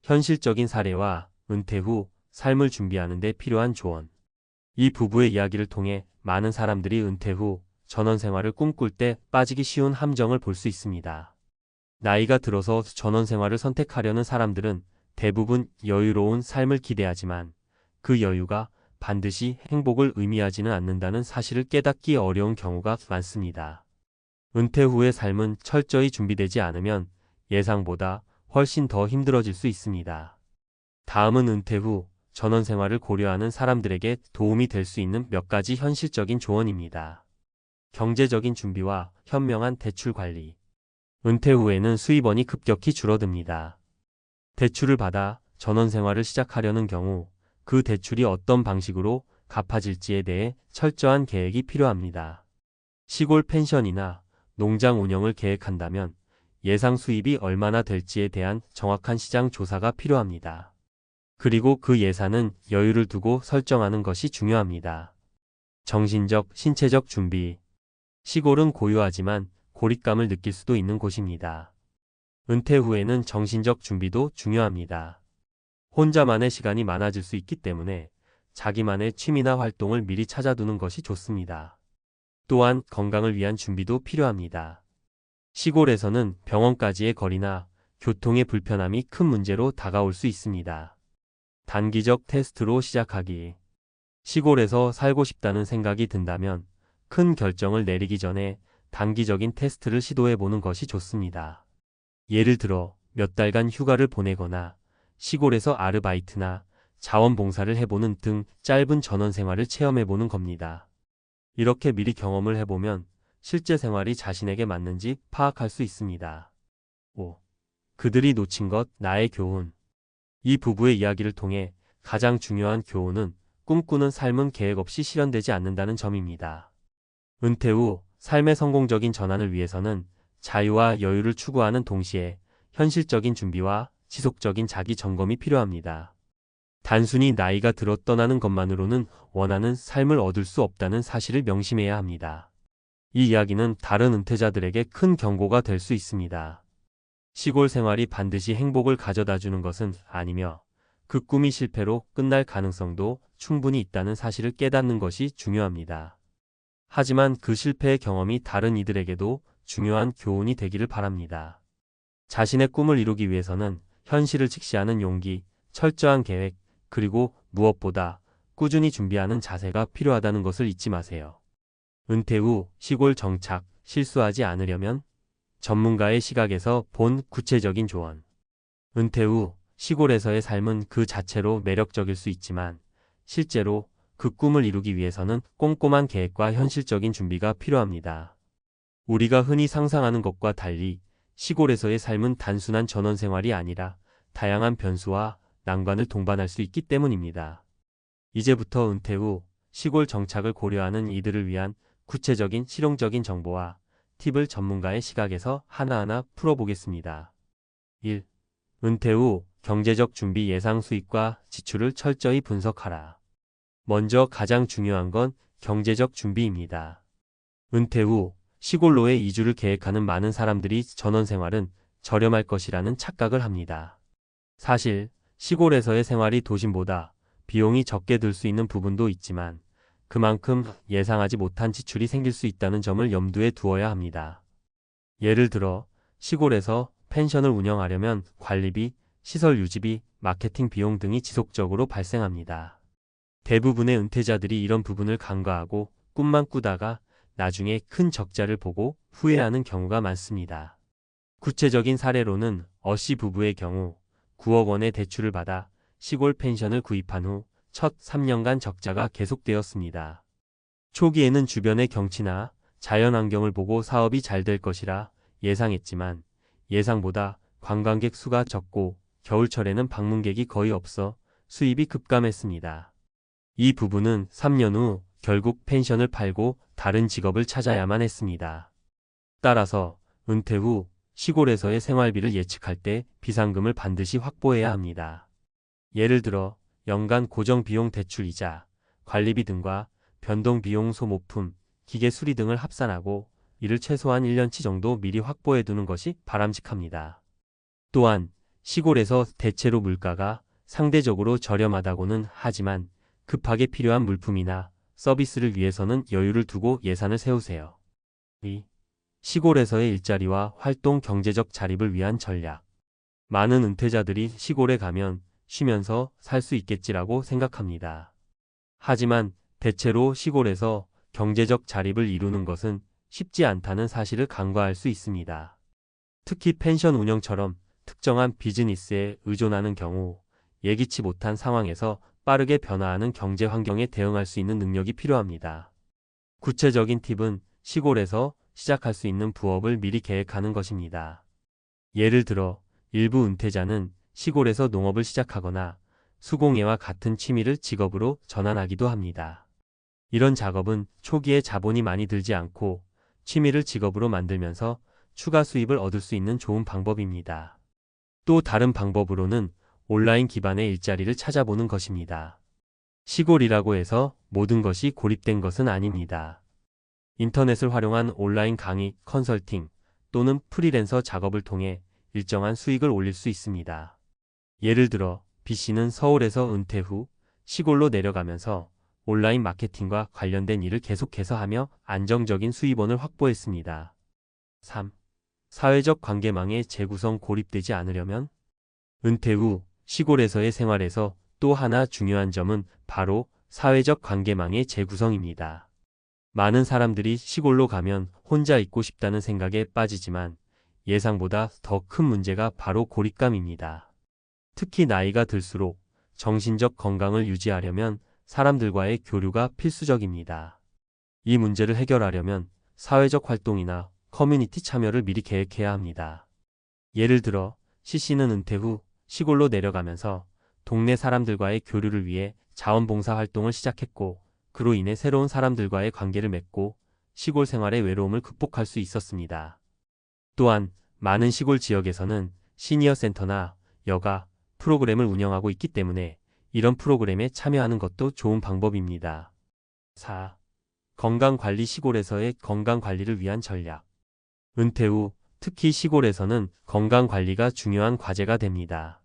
현실적인 사례와 은퇴 후 삶을 준비하는 데 필요한 조언. 이 부부의 이야기를 통해 많은 사람들이 은퇴 후 전원 생활을 꿈꿀 때 빠지기 쉬운 함정을 볼 수 있습니다. 나이가 들어서 전원 생활을 선택하려는 사람들은 대부분 여유로운 삶을 기대하지만 그 여유가 반드시 행복을 의미하지는 않는다는 사실을 깨닫기 어려운 경우가 많습니다. 은퇴 후의 삶은 철저히 준비되지 않으면 예상보다 훨씬 더 힘들어질 수 있습니다. 다음은 은퇴 후 전원 생활을 고려하는 사람들에게 도움이 될 수 있는 몇 가지 현실적인 조언입니다. 경제적인 준비와 현명한 대출 관리. 은퇴 후에는 수입원이 급격히 줄어듭니다. 대출을 받아 전원 생활을 시작하려는 경우 그 대출이 어떤 방식으로 갚아질지에 대해 철저한 계획이 필요합니다. 시골 펜션이나 농장 운영을 계획한다면 예상 수입이 얼마나 될지에 대한 정확한 시장 조사가 필요합니다. 그리고 그 예산은 여유를 두고 설정하는 것이 중요합니다. 정신적, 신체적 준비. 시골은 고요하지만 고립감을 느낄 수도 있는 곳입니다. 은퇴 후에는 정신적 준비도 중요합니다. 혼자만의 시간이 많아질 수 있기 때문에 자기만의 취미나 활동을 미리 찾아두는 것이 좋습니다. 또한 건강을 위한 준비도 필요합니다. 시골에서는 병원까지의 거리나 교통의 불편함이 큰 문제로 다가올 수 있습니다. 단기적 테스트로 시작하기. 시골에서 살고 싶다는 생각이 든다면 큰 결정을 내리기 전에 단기적인 테스트를 시도해보는 것이 좋습니다. 예를 들어 몇 달간 휴가를 보내거나 시골에서 아르바이트나 자원봉사를 해보는 등 짧은 전원 생활을 체험해보는 겁니다. 이렇게 미리 경험을 해보면 실제 생활이 자신에게 맞는지 파악할 수 있습니다. 5. 그들이 놓친 것, 나의 교훈. 이 부부의 이야기를 통해 가장 중요한 교훈은 꿈꾸는 삶은 계획 없이 실현되지 않는다는 점입니다. 은퇴 후 삶의 성공적인 전환을 위해서는 자유와 여유를 추구하는 동시에 현실적인 준비와 지속적인 자기 점검이 필요합니다. 단순히 나이가 들어 떠나는 것만으로는 원하는 삶을 얻을 수 없다는 사실을 명심해야 합니다. 이 이야기는 다른 은퇴자들에게 큰 경고가 될 수 있습니다. 시골 생활이 반드시 행복을 가져다 주는 것은 아니며 그 꿈이 실패로 끝날 가능성도 충분히 있다는 사실을 깨닫는 것이 중요합니다. 하지만 그 실패의 경험이 다른 이들에게도 중요한 교훈이 되기를 바랍니다. 자신의 꿈을 이루기 위해서는 현실을 직시하는 용기, 철저한 계획, 그리고 무엇보다 꾸준히 준비하는 자세가 필요하다는 것을 잊지 마세요. 은퇴 후 시골 정착, 실수하지 않으려면 전문가의 시각에서 본 구체적인 조언. 은퇴 후 시골에서의 삶은 그 자체로 매력적일 수 있지만 실제로 그 꿈을 이루기 위해서는 꼼꼼한 계획과 현실적인 준비가 필요합니다. 우리가 흔히 상상하는 것과 달리 시골에서의 삶은 단순한 전원 생활이 아니라 다양한 변수와 난관을 동반할 수 있기 때문입니다. 이제부터 은퇴 후 시골 정착을 고려하는 이들을 위한 구체적인 실용적인 정보와 팁을 전문가의 시각에서 하나하나 풀어보겠습니다. 1. 은퇴 후 경제적 준비 예상 수입과 지출을 철저히 분석하라. 먼저 가장 중요한 건 경제적 준비입니다. 은퇴 후 시골로의 이주를 계획하는 많은 사람들이 전원 생활은 저렴할 것이라는 착각을 합니다. 사실 시골에서의 생활이 도심보다 비용이 적게 들 수 있는 부분도 있지만 그만큼 예상하지 못한 지출이 생길 수 있다는 점을 염두에 두어야 합니다. 예를 들어 시골에서 펜션을 운영하려면 관리비, 시설 유지비, 마케팅 비용 등이 지속적으로 발생합니다. 대부분의 은퇴자들이 이런 부분을 간과하고 꿈만 꾸다가 나중에 큰 적자를 보고 후회하는 경우가 많습니다. 구체적인 사례로는 어씨 부부의 경우 9억 원의 대출을 받아 시골 펜션을 구입한 후 첫 3년간 적자가 계속되었습니다. 초기에는 주변의 경치나 자연환경을 보고 사업이 잘 될 것이라 예상했지만 예상보다 관광객 수가 적고 겨울철에는 방문객이 거의 없어 수입이 급감했습니다. 이 부부는 3년 후 결국 펜션을 팔고 다른 직업을 찾아야만 했습니다. 따라서 은퇴 후 시골에서의 생활비를 예측할 때 비상금을 반드시 확보해야 합니다. 예를 들어 연간 고정비용 대출이자, 관리비 등과 변동비용 소모품, 기계 수리 등을 합산하고 이를 최소한 1년치 정도 미리 확보해 두는 것이 바람직합니다. 또한 시골에서 대체로 물가가 상대적으로 저렴하다고는 하지만 급하게 필요한 물품이나 서비스를 위해서는 여유를 두고 예산을 세우세요. 2. 시골에서의 일자리와 활동 경제적 자립을 위한 전략. 많은 은퇴자들이 시골에 가면 쉬면서 살 수 있겠지라고 생각합니다. 하지만 대체로 시골에서 경제적 자립을 이루는 것은 쉽지 않다는 사실을 간과할 수 있습니다. 특히 펜션 운영처럼 특정한 비즈니스에 의존하는 경우 예기치 못한 상황에서 빠르게 변화하는 경제 환경에 대응할 수 있는 능력이 필요합니다. 구체적인 팁은 시골에서 시작할 수 있는 부업을 미리 계획하는 것입니다. 예를 들어 일부 은퇴자는 시골에서 농업을 시작하거나 수공예와 같은 취미를 직업으로 전환하기도 합니다. 이런 작업은 초기에 자본이 많이 들지 않고 취미를 직업으로 만들면서 추가 수입을 얻을 수 있는 좋은 방법입니다. 또 다른 방법으로는 온라인 기반의 일자리를 찾아보는 것입니다. 시골이라고 해서 모든 것이 고립된 것은 아닙니다. 인터넷을 활용한 온라인 강의, 컨설팅 또는 프리랜서 작업을 통해 일정한 수익을 올릴 수 있습니다. 예를 들어 B씨는 서울에서 은퇴 후 시골로 내려가면서 온라인 마케팅과 관련된 일을 계속해서 하며 안정적인 수입원을 확보했습니다. 3. 사회적 관계망에 재구성 고립되지 않으려면 은퇴 후 시골에서의 생활에서 또 하나 중요한 점은 바로 사회적 관계망의 재구성입니다. 많은 사람들이 시골로 가면 혼자 있고 싶다는 생각에 빠지지만 예상보다 더 큰 문제가 바로 고립감입니다. 특히 나이가 들수록 정신적 건강을 유지하려면 사람들과의 교류가 필수적입니다. 이 문제를 해결하려면 사회적 활동이나 커뮤니티 참여를 미리 계획해야 합니다. 예를 들어 C씨는 은퇴 후 시골로 내려가면서 동네 사람들과의 교류를 위해 자원봉사 활동을 시작했고 그로 인해 새로운 사람들과의 관계를 맺고 시골 생활의 외로움을 극복할 수 있었습니다. 또한 많은 시골 지역에서는 시니어 센터나 여가 프로그램을 운영하고 있기 때문에 이런 프로그램에 참여하는 것도 좋은 방법입니다. 4. 건강관리 시골에서의 건강관리를 위한 전략. 은퇴 후 특히 시골에서는 건강관리가 중요한 과제가 됩니다.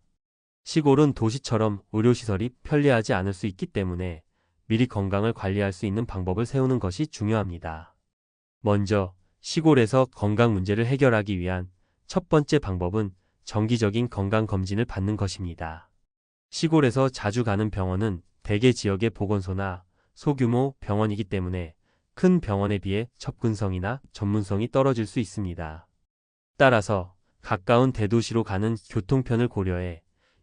시골은 도시처럼 의료시설이 편리하지 않을 수 있기 때문에 미리 건강을 관리할 수 있는 방법을 세우는 것이 중요합니다. 먼저 시골에서 건강 문제를 해결하기 위한 첫 번째 방법은 정기적인 건강검진을 받는 것입니다. 시골에서 자주 가는 병원은 대개 지역의 보건소나 소규모 병원이기 때문에 큰 병원에 비해 접근성이나 전문성이 떨어질 수 있습니다. 따라서 가까운 대도시로 가는 교통편을 고려해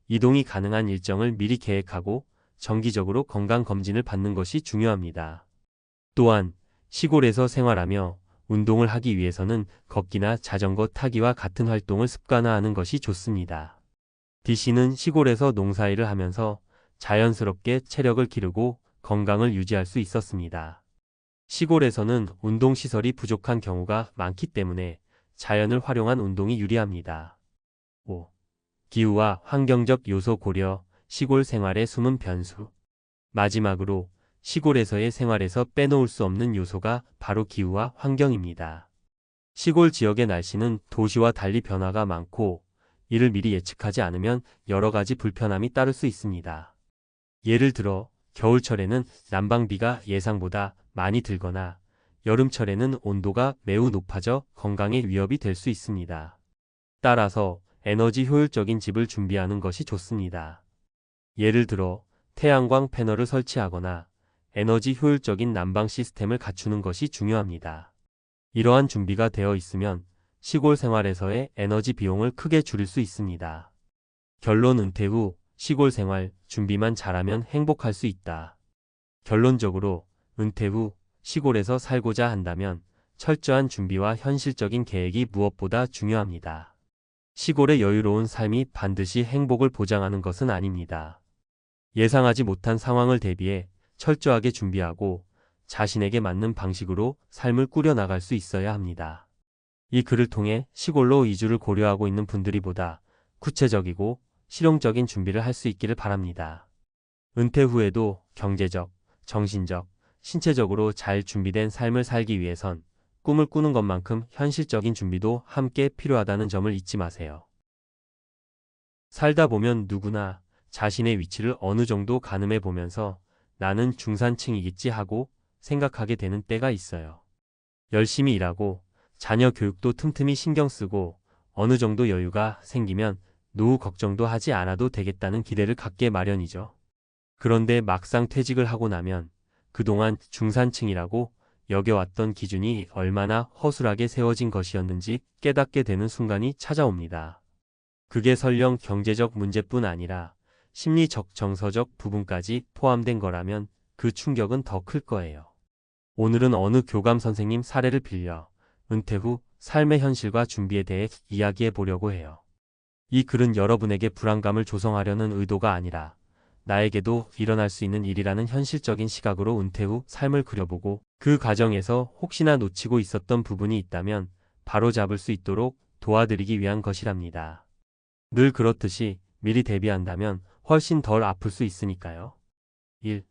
이동이 가능한 일정을 미리 계획하고 정기적으로 건강검진을 받는 것이 중요합니다. 또한 시골에서 생활하며 운동을 하기 위해서는 걷기나 자전거 타기와 같은 활동을 습관화하는 것이 좋습니다. DC는 시골에서 농사일을 하면서 자연스럽게 체력을 기르고 건강을 유지할 수 있었습니다. 시골에서는 운동시설이 부족한 경우가 많기 때문에 자연을 활용한 운동이 유리합니다. 5. 기후와 환경적 요소 고려, 시골 생활의 숨은 변수. 마지막으로 시골에서의 생활에서 빼놓을 수 없는 요소가 바로 기후와 환경입니다. 시골 지역의 날씨는 도시와 달리 변화가 많고 이를 미리 예측하지 않으면 여러 가지 불편함이 따를 수 있습니다. 예를 들어 겨울철에는 난방비가 예상보다 많이 들거나 여름철에는 온도가 매우 높아져 건강에 위협이 될 수 있습니다. 따라서 에너지 효율적인 집을 준비하는 것이 좋습니다. 예를 들어 태양광 패널을 설치하거나 에너지 효율적인 난방 시스템을 갖추는 것이 중요합니다. 이러한 준비가 되어 있으면 시골 생활에서의 에너지 비용을 크게 줄일 수 있습니다. 결론 은퇴 후 시골 생활 준비만 잘하면 행복할 수 있다. 결론적으로 은퇴 후 시골에서 살고자 한다면 철저한 준비와 현실적인 계획이 무엇보다 중요합니다. 시골의 여유로운 삶이 반드시 행복을 보장하는 것은 아닙니다. 예상하지 못한 상황을 대비해 철저하게 준비하고 자신에게 맞는 방식으로 삶을 꾸려나갈 수 있어야 합니다. 이 글을 통해 시골로 이주를 고려하고 있는 분들이 보다 구체적이고 실용적인 준비를 할 수 있기를 바랍니다. 은퇴 후에도 경제적, 정신적, 신체적으로 잘 준비된 삶을 살기 위해선 꿈을 꾸는 것만큼 현실적인 준비도 함께 필요하다는 점을 잊지 마세요. 살다 보면 누구나 자신의 위치를 어느 정도 가늠해 보면서 나는 중산층이겠지 하고 생각하게 되는 때가 있어요. 열심히 일하고 자녀 교육도 틈틈이 신경 쓰고 어느 정도 여유가 생기면 노후 걱정도 하지 않아도 되겠다는 기대를 갖게 마련이죠. 그런데 막상 퇴직을 하고 나면 그동안 중산층이라고 여겨왔던 기준이 얼마나 허술하게 세워진 것이었는지 깨닫게 되는 순간이 찾아옵니다. 그게 설령 경제적 문제뿐 아니라 심리적, 정서적 부분까지 포함된 거라면 그 충격은 더 클 거예요. 오늘은 어느 교감 선생님 사례를 빌려 은퇴 후 삶의 현실과 준비에 대해 이야기해 보려고 해요. 이 글은 여러분에게 불안감을 조성하려는 의도가 아니라 나에게도 일어날 수 있는 일이라는 현실적인 시각으로 은퇴 후 삶을 그려보고 그 과정에서 혹시나 놓치고 있었던 부분이 있다면 바로 잡을 수 있도록 도와드리기 위한 것이랍니다. 늘 그렇듯이 미리 대비한다면 훨씬 덜 아플 수 있으니까요. 1.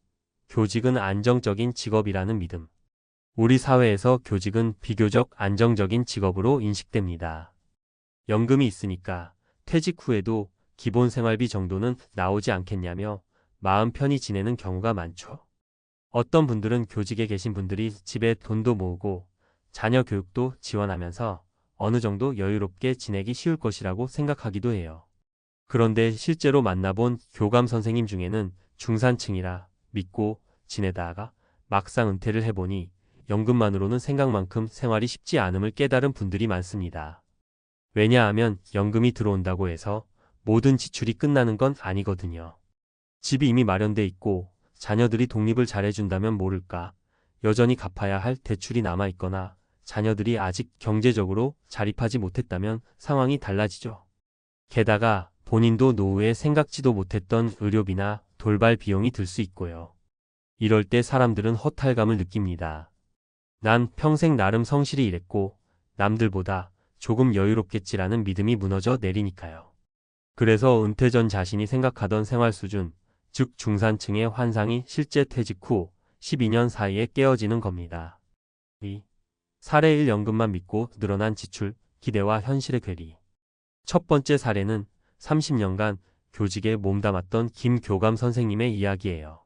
교직은 안정적인 직업이라는 믿음. 우리 사회에서 교직은 비교적 안정적인 직업으로 인식됩니다. 연금이 있으니까 퇴직 후에도 기본 생활비 정도는 나오지 않겠냐며 마음 편히 지내는 경우가 많죠. 어떤 분들은 교직에 계신 분들이 집에 돈도 모으고 자녀 교육도 지원하면서 어느 정도 여유롭게 지내기 쉬울 것이라고 생각하기도 해요. 그런데 실제로 만나본 교감 선생님 중에는 중산층이라 믿고 지내다가 막상 은퇴를 해보니 연금만으로는 생각만큼 생활이 쉽지 않음을 깨달은 분들이 많습니다. 왜냐하면 연금이 들어온다고 해서 모든 지출이 끝나는 건 아니거든요. 집이 이미 마련돼 있고 자녀들이 독립을 잘해준다면 모를까 여전히 갚아야 할 대출이 남아있거나 자녀들이 아직 경제적으로 자립하지 못했다면 상황이 달라지죠. 게다가 본인도 노후에 생각지도 못했던 의료비나 돌발 비용이 들 수 있고요. 이럴 때 사람들은 허탈감을 느낍니다. 난 평생 나름 성실히 일했고 남들보다 조금 여유롭겠지라는 믿음이 무너져 내리니까요. 그래서 은퇴 전 자신이 생각하던 생활 수준, 즉 중산층의 환상이 실제 퇴직 후 12년 사이에 깨어지는 겁니다. 2. 사례 1 연금만 믿고 늘어난 지출, 기대와 현실의 괴리. 첫 번째 사례는 30년간 교직에 몸담았던 김 교감 선생님의 이야기예요.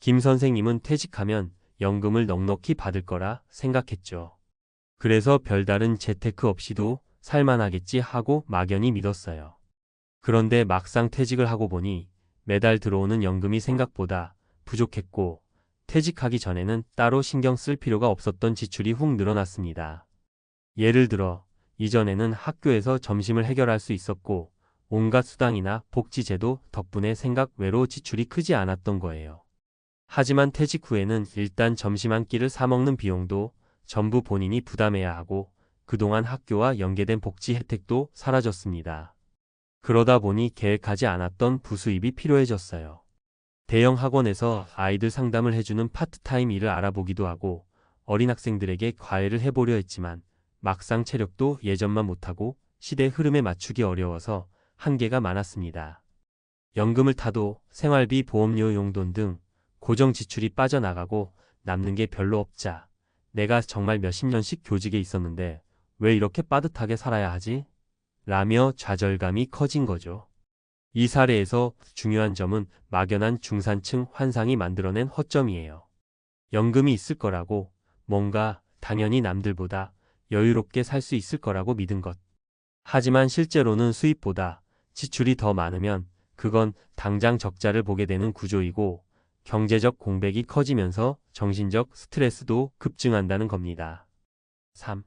김 선생님은 퇴직하면 연금을 넉넉히 받을 거라 생각했죠. 그래서 별다른 재테크 없이도 살만하겠지 하고 막연히 믿었어요. 그런데 막상 퇴직을 하고 보니 매달 들어오는 연금이 생각보다 부족했고 퇴직하기 전에는 따로 신경 쓸 필요가 없었던 지출이 훅 늘어났습니다. 예를 들어 이전에는 학교에서 점심을 해결할 수 있었고 온갖 수당이나 복지제도 덕분에 생각 외로 지출이 크지 않았던 거예요. 하지만 퇴직 후에는 일단 점심 한 끼를 사 먹는 비용도 전부 본인이 부담해야 하고 그동안 학교와 연계된 복지 혜택도 사라졌습니다. 그러다 보니 계획하지 않았던 부수입이 필요해졌어요. 대형 학원에서 아이들 상담을 해주는 파트타임 일을 알아보기도 하고 어린 학생들에게 과외를 해보려 했지만 막상 체력도 예전만 못하고 시대 흐름에 맞추기 어려워서 한계가 많았습니다. 연금을 타도 생활비, 보험료, 용돈 등 고정 지출이 빠져나가고 남는 게 별로 없자 내가 정말 몇십 년씩 교직에 있었는데 왜 이렇게 빠듯하게 살아야 하지? 라며 좌절감이 커진 거죠. 이 사례에서 중요한 점은 막연한 중산층 환상이 만들어낸 허점이에요. 연금이 있을 거라고 뭔가 당연히 남들보다 여유롭게 살 수 있을 거라고 믿은 것. 하지만 실제로는 수입보다 지출이 더 많으면 그건 당장 적자를 보게 되는 구조이고 경제적 공백이 커지면서 정신적 스트레스도 급증한다는 겁니다. 3.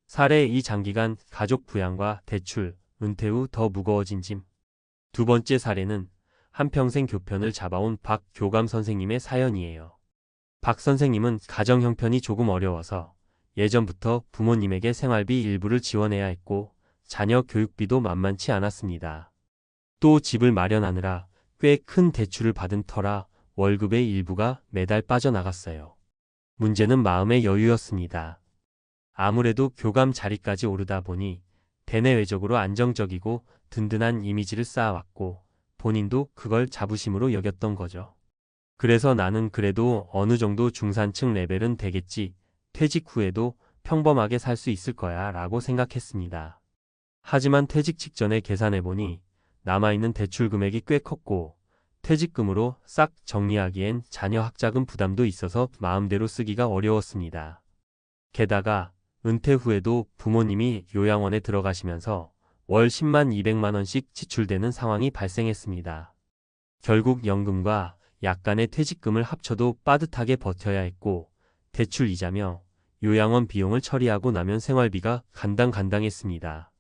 사례 2 장기간 가족 부양과 대출, 은퇴 후 더 무거워진 짐. 두 번째 사례는 한평생 교편을 잡아온 박 교감 선생님의 사연이에요. 박 선생님은 가정 형편이 조금 어려워서 예전부터 부모님에게 생활비 일부를 지원해야 했고 자녀 교육비도 만만치 않았습니다. 또 집을 마련하느라 꽤 큰 대출을 받은 터라 월급의 일부가 매달 빠져나갔어요. 문제는 마음의 여유였습니다. 아무래도 교감 자리까지 오르다 보니 대내외적으로 안정적이고 든든한 이미지를 쌓아왔고 본인도 그걸 자부심으로 여겼던 거죠. 그래서 나는 그래도 어느 정도 중산층 레벨은 되겠지, 퇴직 후에도 평범하게 살 수 있을 거야 라고 생각했습니다. 하지만 퇴직 직전에 계산해보니 남아있는 대출 금액이 꽤 컸고 퇴직금으로 싹 정리하기엔 자녀 학자금 부담도 있어서 마음대로 쓰기가 어려웠습니다. 게다가 은퇴 후에도 부모님이 요양원에 들어가시면서 월 10만 200만 원씩 지출되는 상황이 발생했습니다. 결국 연금과 약간의 퇴직금을 합쳐도 빠듯하게 버텨야 했고 대출 이자며 요양원 비용을 처리하고 나면 생활비가 간당간당했습니다.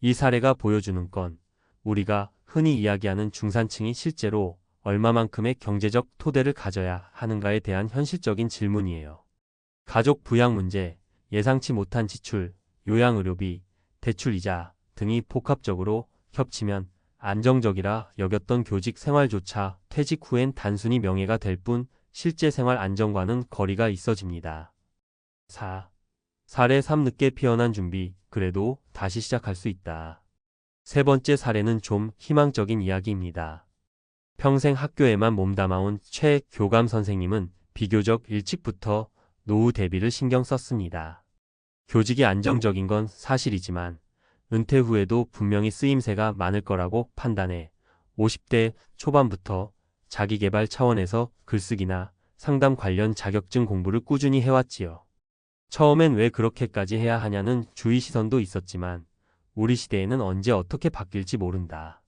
이 사례가 보여주는 건 우리가 흔히 이야기하는 중산층이 실제로 얼마만큼의 경제적 토대를 가져야 하는가에 대한 현실적인 질문이에요. 가족 부양 문제, 예상치 못한 지출, 요양의료비, 대출이자 등이 복합적으로 겹치면 안정적이라 여겼던 교직 생활조차 퇴직 후엔 단순히 명예가 될 뿐 실제 생활 안정과는 거리가 있어집니다. 4. 사례 3 늦게 피어난 준비, 그래도 다시 시작할 수 있다. 세 번째 사례는 좀 희망적인 이야기입니다. 평생 학교에만 몸담아온 최 교감 선생님은 비교적 일찍부터 노후 대비를 신경 썼습니다. 교직이 안정적인 건 사실이지만 은퇴 후에도 분명히 쓰임새가 많을 거라고 판단해 50대 초반부터 자기계발 차원에서 글쓰기나 상담 관련 자격증 공부를 꾸준히 해왔지요. 처음엔 왜 그렇게까지 해야 하냐는 주위 시선도 있었지만 우리 시대에는 언제 어떻게 바뀔지 모른다.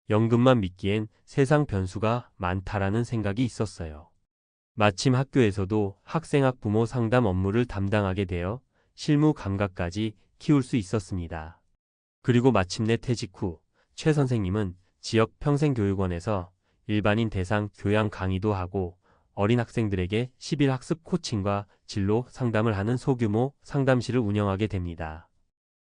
연금만 믿기엔 세상 변수가 많다라는 생각이 있었어요. 마침 학교에서도 학생학 부모 상담 업무를 담당하게 되어 실무 감각까지 키울 수 있었습니다. 그리고 마침내 퇴직 후 최 선생님은 지역 평생교육원에서 일반인 대상 교양 강의도 하고 어린 학생들에게 10일 학습 코칭과 진로 상담을 하는 소규모 상담실을 운영하게 됩니다.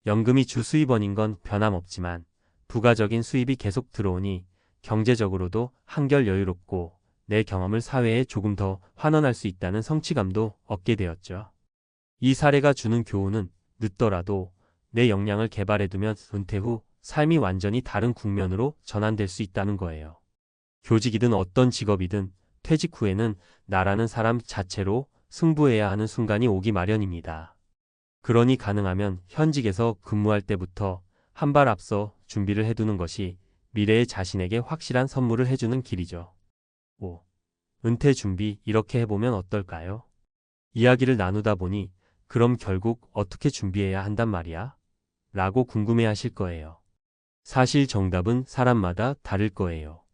연금이 주 수입원인 건 변함없지만 부가적인 수입이 계속 들어오니 경제적으로도 한결 여유롭고 내 경험을 사회에 조금 더 환원할 수 있다는 성취감도 얻게 되었죠. 이 사례가 주는 교훈은 늦더라도 내 역량을 개발해두면 은퇴 후 삶이 완전히 다른 국면으로 전환될 수 있다는 거예요. 교직이든 어떤 직업이든 퇴직 후에는 나라는 사람 자체로 승부해야 하는 순간이 오기 마련입니다. 그러니 가능하면 현직에서 근무할 때부터 한 발 앞서 준비를 해두는 것이 미래의 자신에게 확실한 선물을 해주는 길이죠. 5. 은퇴 준비 이렇게 해보면 어떨까요? 이야기를 나누다 보니 그럼 결국 어떻게 준비해야 한단 말이야? 라고 궁금해하실 거예요. 사실 정답은 사람마다 다를 거예요.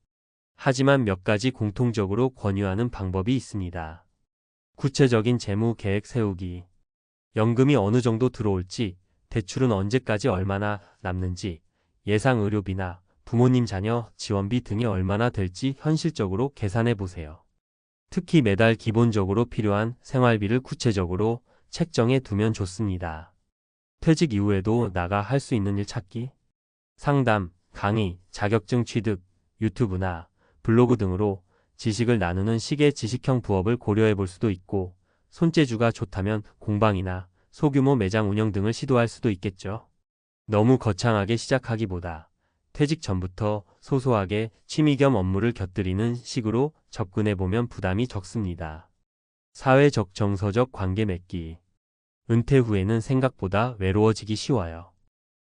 하지만 몇 가지 공통적으로 권유하는 방법이 있습니다. 구체적인 재무 계획 세우기. 연금이 어느 정도 들어올지, 대출은 언제까지 얼마나 남는지, 예상 의료비나 부모님 자녀 지원비 등이 얼마나 될지 현실적으로 계산해 보세요. 특히 매달 기본적으로 필요한 생활비를 구체적으로 책정해 두면 좋습니다. 퇴직 이후에도 나가 할 수 있는 일 찾기, 상담, 강의, 자격증 취득, 유튜브나 블로그 등으로 지식을 나누는 식의 지식형 부업을 고려해 볼 수도 있고, 손재주가 좋다면 공방이나 소규모 매장 운영 등을 시도할 수도 있겠죠. 너무 거창하게 시작하기보다 퇴직 전부터 소소하게 취미 겸 업무를 곁들이는 식으로 접근해 보면 부담이 적습니다. 사회적 정서적 관계 맺기. 은퇴 후에는 생각보다 외로워지기 쉬워요.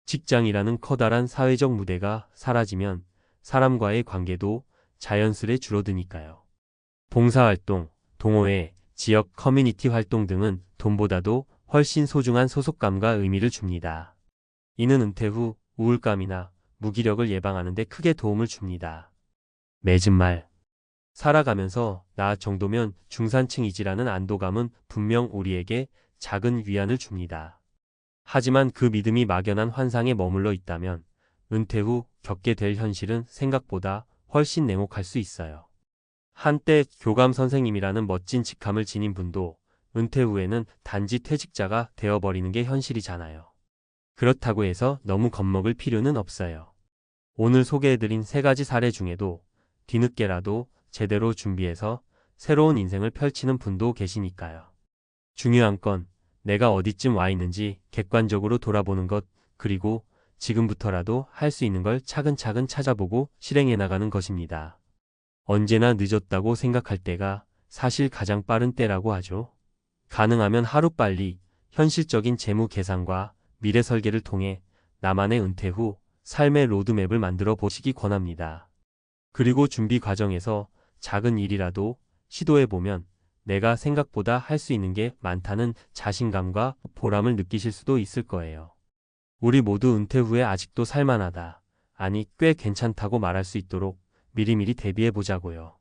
직장이라는 커다란 사회적 무대가 사라지면 사람과의 관계도 자연스레 줄어드니까요. 봉사활동, 동호회, 지역 커뮤니티 활동 등은 돈보다도 훨씬 소중한 소속감과 의미를 줍니다. 이는 은퇴 후 우울감이나 무기력을 예방하는 데 크게 도움을 줍니다. 맺은 말. 살아가면서 나 정도면 중산층이지라는 안도감은 분명 우리에게 작은 위안을 줍니다. 하지만 그 믿음이 막연한 환상에 머물러 있다면 은퇴 후 겪게 될 현실은 생각보다 훨씬 냉혹할 수 있어요. 한때 교감 선생님이라는 멋진 직함을 지닌 분도 은퇴 후에는 단지 퇴직자가 되어버리는 게 현실이잖아요. 그렇다고 해서 너무 겁먹을 필요는 없어요. 오늘 소개해드린 3가지 사례 중에도 뒤늦게라도 제대로 준비해서 새로운 인생을 펼치는 분도 계시니까요. 중요한 건 내가 어디쯤 와 있는지 객관적으로 돌아보는 것, 그리고 지금부터라도 할 수 있는 걸 차근차근 찾아보고 실행해 나가는 것입니다. 언제나 늦었다고 생각할 때가 사실 가장 빠른 때라고 하죠. 가능하면 하루빨리 현실적인 재무 계산과 미래 설계를 통해 나만의 은퇴 후 삶의 로드맵을 만들어 보시기 권합니다. 그리고 준비 과정에서 작은 일이라도 시도해보면 내가 생각보다 할 수 있는 게 많다는 자신감과 보람을 느끼실 수도 있을 거예요. 우리 모두 은퇴 후에 아직도 살만하다, 아니 꽤 괜찮다고 말할 수 있도록 미리미리 대비해 보자고요.